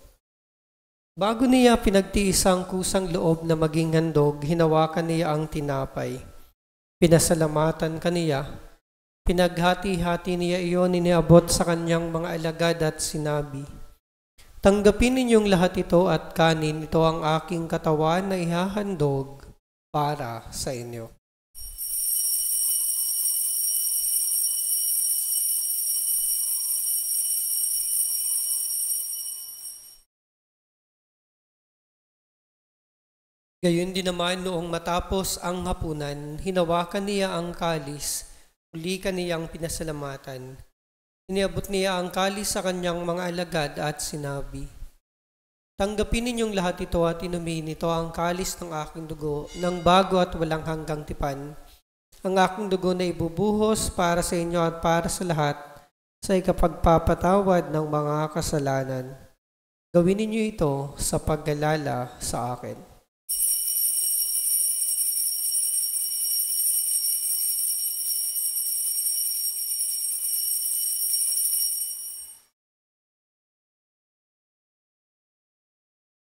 Bago niya pinagtiis ang kusang loob na maging handog, hinawakan niya ang tinapay. Pinasalamatan kaniya. Pinaghati-hati niya iyon, iniabot sa kanyang mga alagad at sinabi, "Tanggapin ninyong lahat ito at kanin, ito ang aking katawan na ihahandog para sa inyo." Gayon din naman noong matapos ang hapunan, hinawakan niya ang kalis, muli kaniyang pinasalamatan. Iniabot niya ang kalis sa kanyang mga alagad at sinabi, "Tanggapin ninyong lahat ito at inumin, ito ang kalis ng aking dugo, ng bago at walang hanggang tipan. Ang aking dugo na ibubuhos para sa inyo at para sa lahat sa ikapagpapatawad ng mga kasalanan. Gawin ninyo ito sa paggalala sa akin."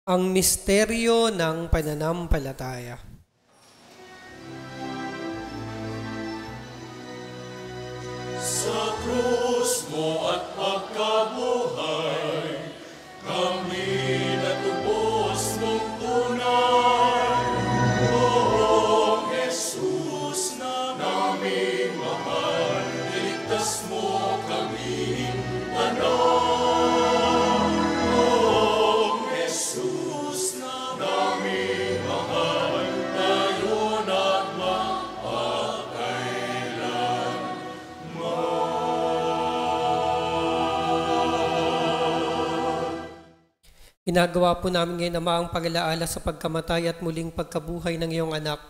Ang misteryo ng pananampalataya. Sa krus mo at pagkabuhay, kami natubos mong tunay. Noong Ginagawa po namin ngayon, Ama, ang pag-alaala sa pagkamatay at muling pagkabuhay ng iyong anak.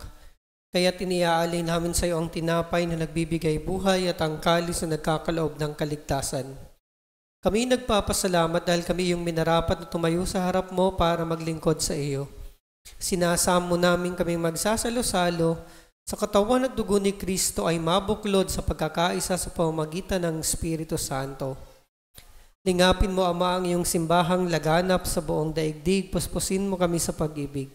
Kaya iniaalay namin sa iyo ang tinapay na nagbibigay buhay at ang kalis na nagkakaloob ng kaligtasan. Kami nagpapasalamat dahil kami yung minarapat na tumayo sa harap mo para maglingkod sa iyo. Sinasamo namin kaming magsasalo-salo sa katawan at dugo ni Kristo ay mabuklod sa pagkakaisa sa pamamagitan ng Espiritu Santo. Lingapin mo, Ama, ang iyong simbahang laganap sa buong daigdig. Puspusin mo kami sa pag-ibig.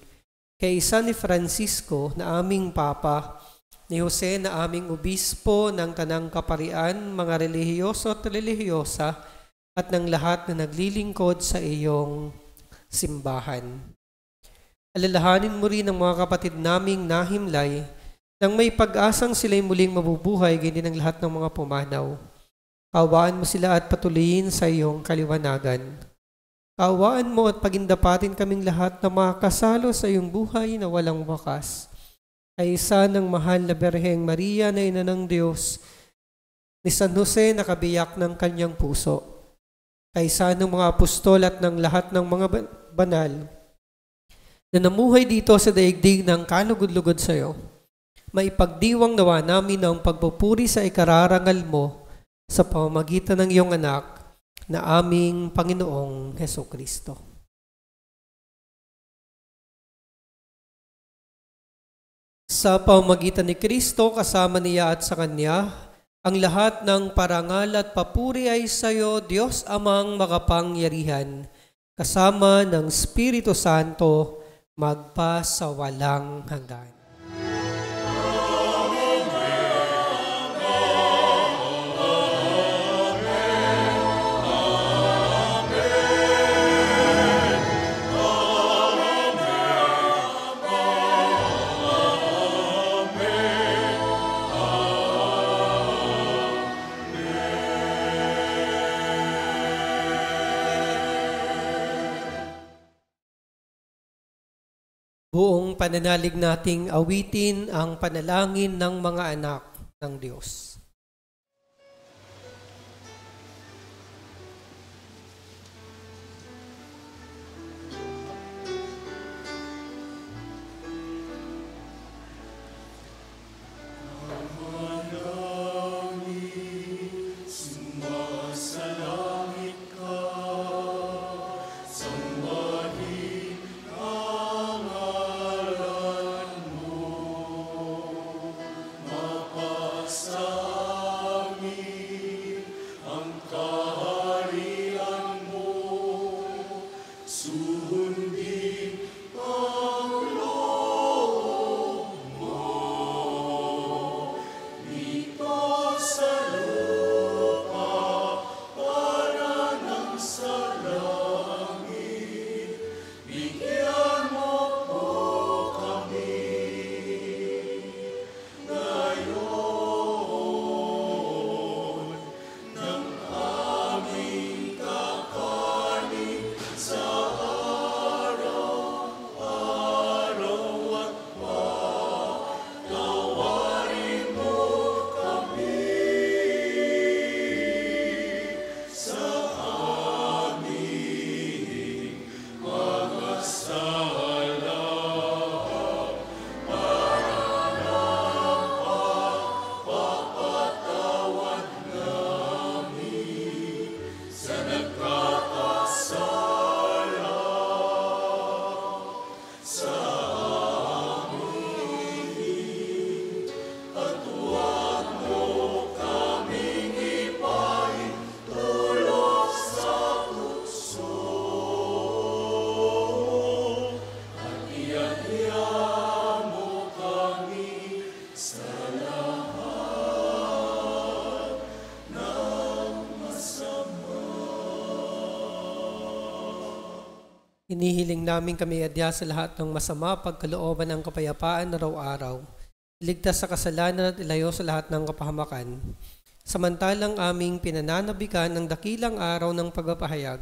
Kay isa ni Francisco na aming Papa, ni Jose na aming Obispo ng Tanang Kaparian, mga relihiyoso at relihiyosa, at ng lahat na naglilingkod sa iyong simbahan. Alalahanin mo rin ang mga kapatid naming nahimlay nang may pag-asang sila'y muling mabubuhay, ganyan ang lahat ng mga pumanaw. Kaawaan mo sila at patuloyin sa iyong kaliwanagan. Kaawaan mo at pagindapatin kaming lahat na makasalo sa iyong buhay na walang wakas. Ay isa ng mahal na Birheng Maria na ina ng Diyos, ni San Jose na kabiyak ng kanyang puso. Kaysa ng mga apostol at ng lahat ng mga banal na namuhay dito sa daigdig ng kalugod-lugod sa iyo, maipagdiwang nawa namin ang pagpupuri sa ikararangal mo sa pamamagitan ng iyong anak na aming Panginoong Hesukristo. Sa pamamagitan ni Kristo, kasama niya at sa Kanya, ang lahat ng parangal at papuri ay sa iyo, Diyos Amang makapangyarihan, kasama ng Espiritu Santo, magpa sa walang hanggan. Buong pananalig nating awitin ang panalangin ng mga anak ng Diyos. Hinihiling namin kami adya sa lahat ng masama, pagkalooban ng kapayapaan araw-araw. Iligtas sa kasalanan at ilayo sa lahat ng kapahamakan. Samantalang aming pinananabikan ng dakilang araw ng pagpapahayag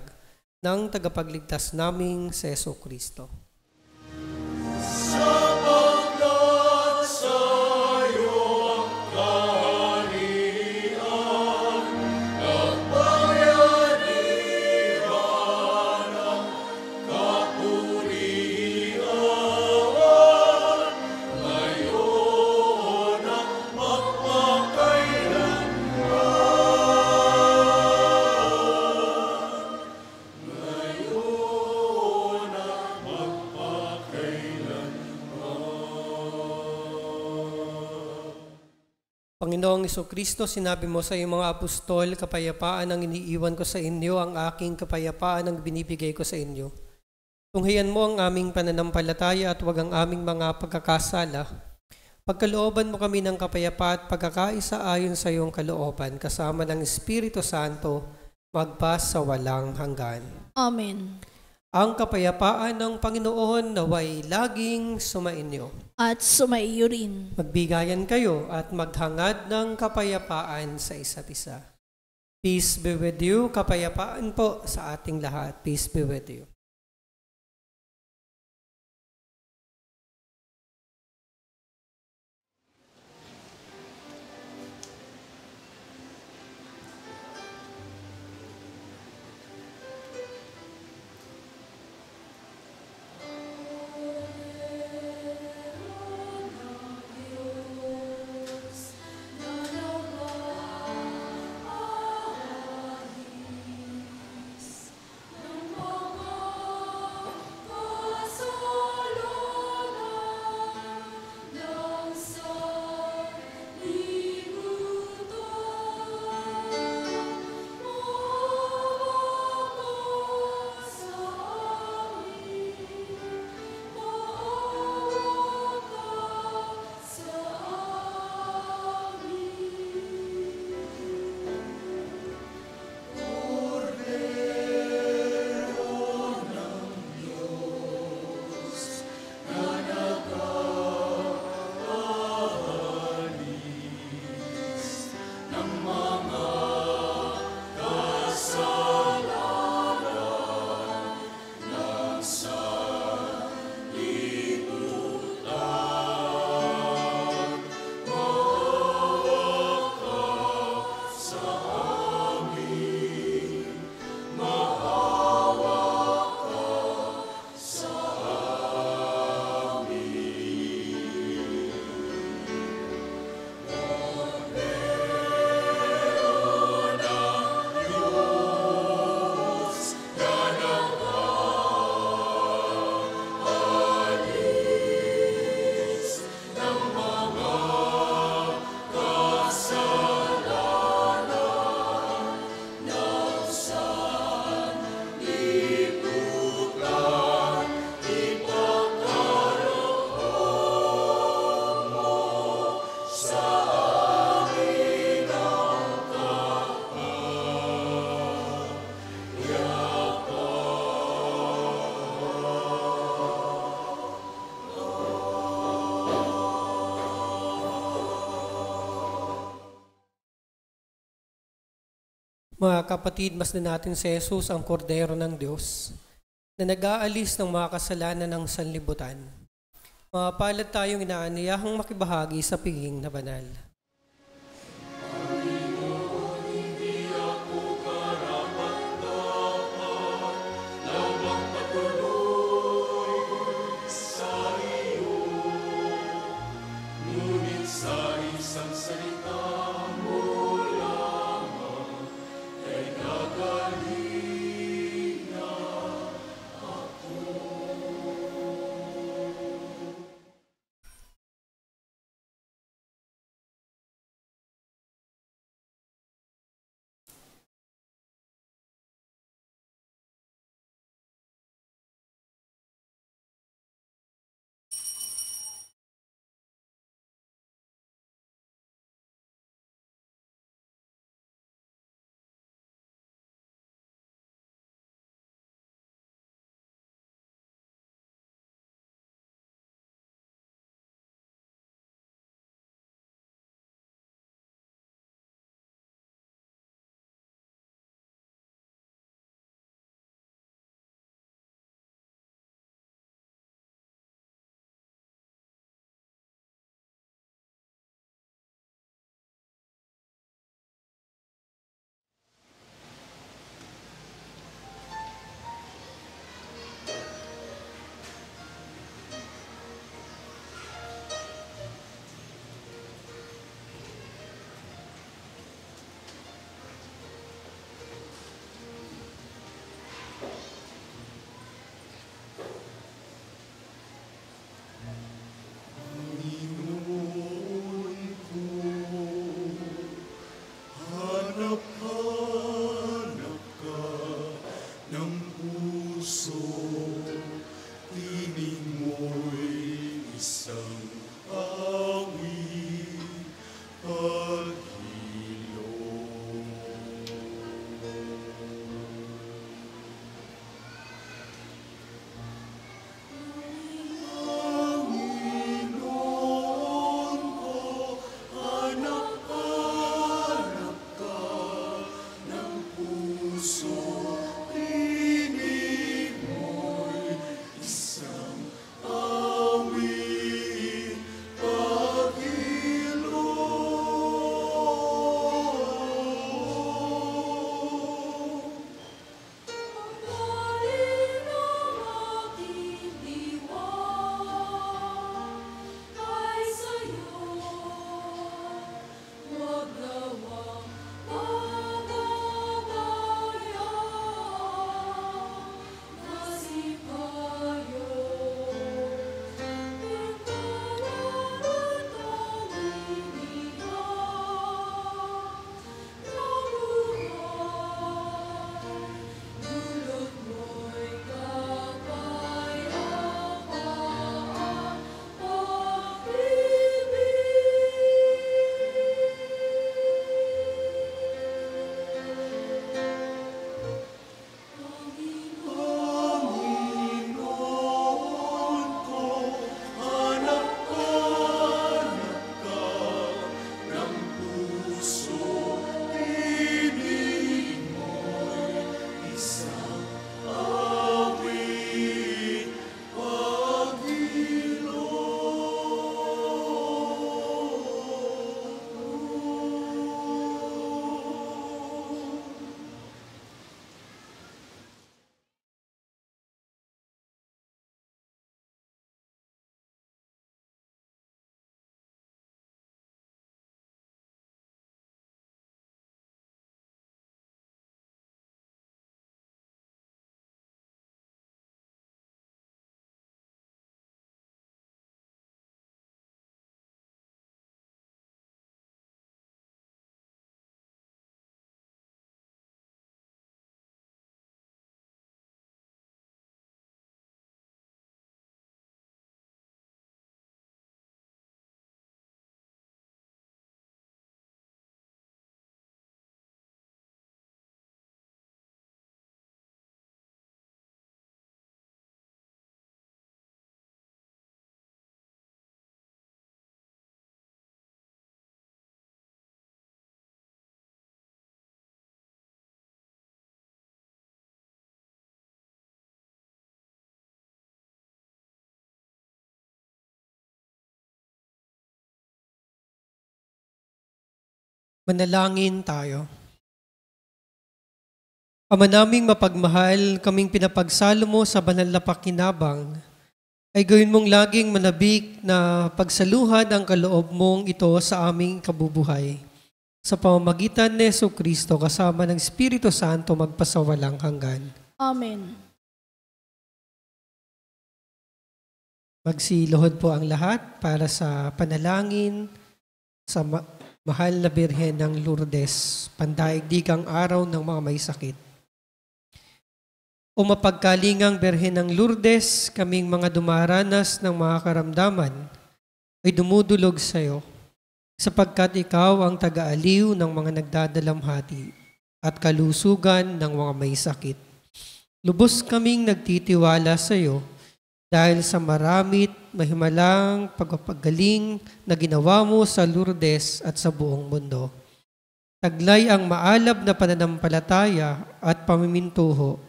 ng tagapagligtas naming si Jesucristo. Kaharian, Panginoong Kristo, sinabi mo sa iyong mga apostol, kapayapaan ang iniiwan ko sa inyo, ang aking kapayapaan ang binibigay ko sa inyo. Tunghayan mo ang aming pananampalataya at huwag ang aming mga pagkakasala. Pagkalooban mo kami ng kapayapa at pagkakaisa ayon sa iyong kalooban, kasama ng Espiritu Santo, magpas sa walang hanggan. Amen. Ang kapayapaan ng Panginoon naway laging sumainyo. At sumaiyo rin. Magbigayan kayo at maghangad ng kapayapaan sa isa't isa. Peace be with you. Kapayapaan po sa ating lahat. Peace be with you. Mga kapatid, masdan natin si Jesus, ang kordero ng Diyos, na nag-aalis ng mga kasalanan ng sanlibutan. Mga palad tayong inaaniyahang makibahagi sa piging na banal. Sa isang salita Manalangin tayo. Ama naming mapagmahal, kaming pinapagsalo mo sa banal na pakinabang, ay gawin mong laging manabik na pagsaluhan ang kaloob mong ito sa aming kabubuhay. Sa pamamagitan ni Jesucristo kasama ng Espiritu Santo magpasawalang hanggan. Amen. Magsiluhod po ang lahat para sa panalangin sa mahal na Birhen ng Lourdes, pandaigdigang araw ng mga may sakit. O mapagkalingang Birhen ng Lourdes, kaming mga dumaranas ng mga karamdaman ay dumudulog sa iyo, sapagkat ikaw ang taga-aliw ng mga nagdadalamhati at kalusugan ng mga may sakit. Lubos kaming nagtitiwala sa iyo dahil sa maramit mahimalang pagpapagaling na ginawa mo sa Lourdes at sa buong mundo. Taglay ang maalab na pananampalataya at pamimintuho.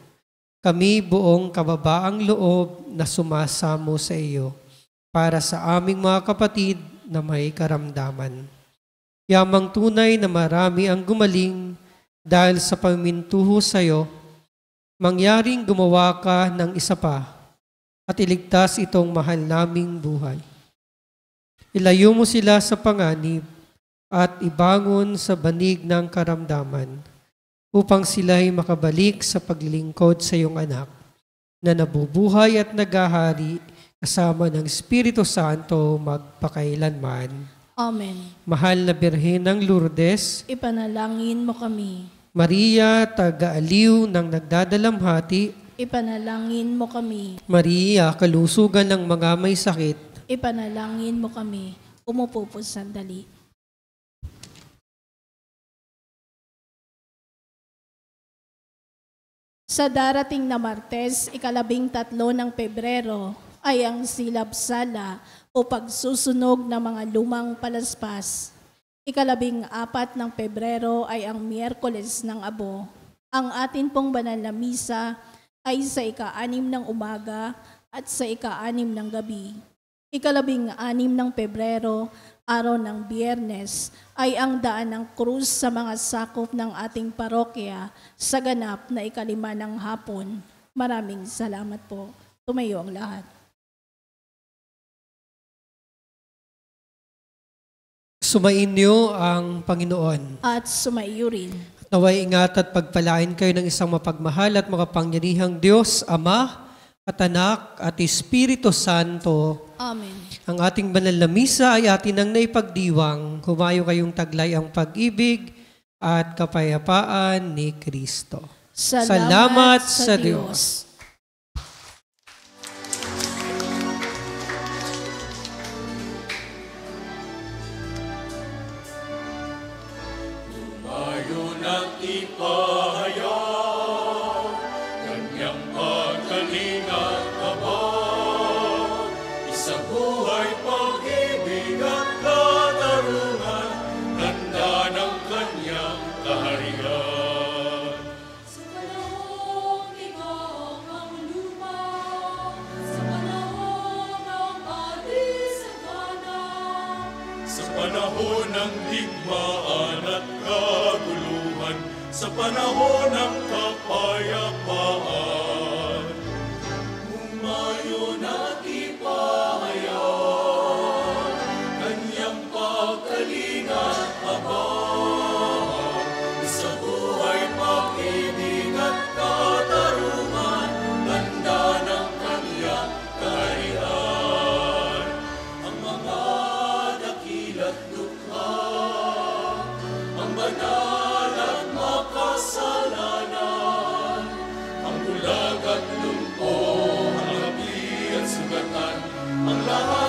Kami buong kababaang loob na sumasamo sa iyo para sa aming mga kapatid na may karamdaman. Yamang tunay na marami ang gumaling dahil sa pamimintuho sa iyo, mangyaring gumawa ka ng isa pa at iligtas itong mahal naming buhay. Ilayo mo sila sa panganib at ibangon sa banig ng karamdaman upang sila'y makabalik sa paglilingkod sa iyong anak na nabubuhay at nagahari kasama ng Espiritu Santo magpakailanman. Amen. Mahal na Birhen ng Lourdes, Ipanalangin mo kami. Maria, taga-aliw ng nagdadalamhati, Ipanalangin mo kami. Maria, kalusugan ng mga may sakit, Ipanalangin mo kami. Umupo po sandali. Sa darating na Martes, 13 ng Pebrero, ay ang silab-sala o pagsusunog ng mga lumang palaspas. 14 ng Pebrero ay ang Miyerkules ng Abo. Ang atin pong banal na misa ay sa 6 ng umaga at sa 6 ng gabi. 16 ng Pebrero, araw ng Biyernes, ay ang daan ng krus sa mga sakop ng ating parokya sa ganap na 5 ng hapon. Maraming salamat po. Tumayo ang lahat. sumainyo ang Panginoon. At sumaiyo rin. Naway ingat at pagpalain kayo ng isang mapagmahal at makapangyarihang Diyos, Ama at Anak at Espiritu Santo. Amen. Ang ating banal na misa ay atin ang naipagdiwang. Humayo kayong taglay ang pag-ibig at kapayapaan ni Kristo. Salamat sa Diyos. Ayon at ipahayag, kanyang pagkaling at abang, isang buhay pag-ibig at katarungan, tanda ng kanyang kaharian. Sa panahong ikaw ang lupa, sa panahon ng alisagana, Sa panahon ng digmaan at kaguluhan, sa panahon ng kapayapaan, humayon at ipahayag, kanyang pagkaling at abang, sa buhay pag-ibig at katarungan, tanda ng kanyang kaharian. Ang mga dakila't dukha, ang banal at makasalanan, ang bulag at lumpo, ang labi at sugatan, ang lahat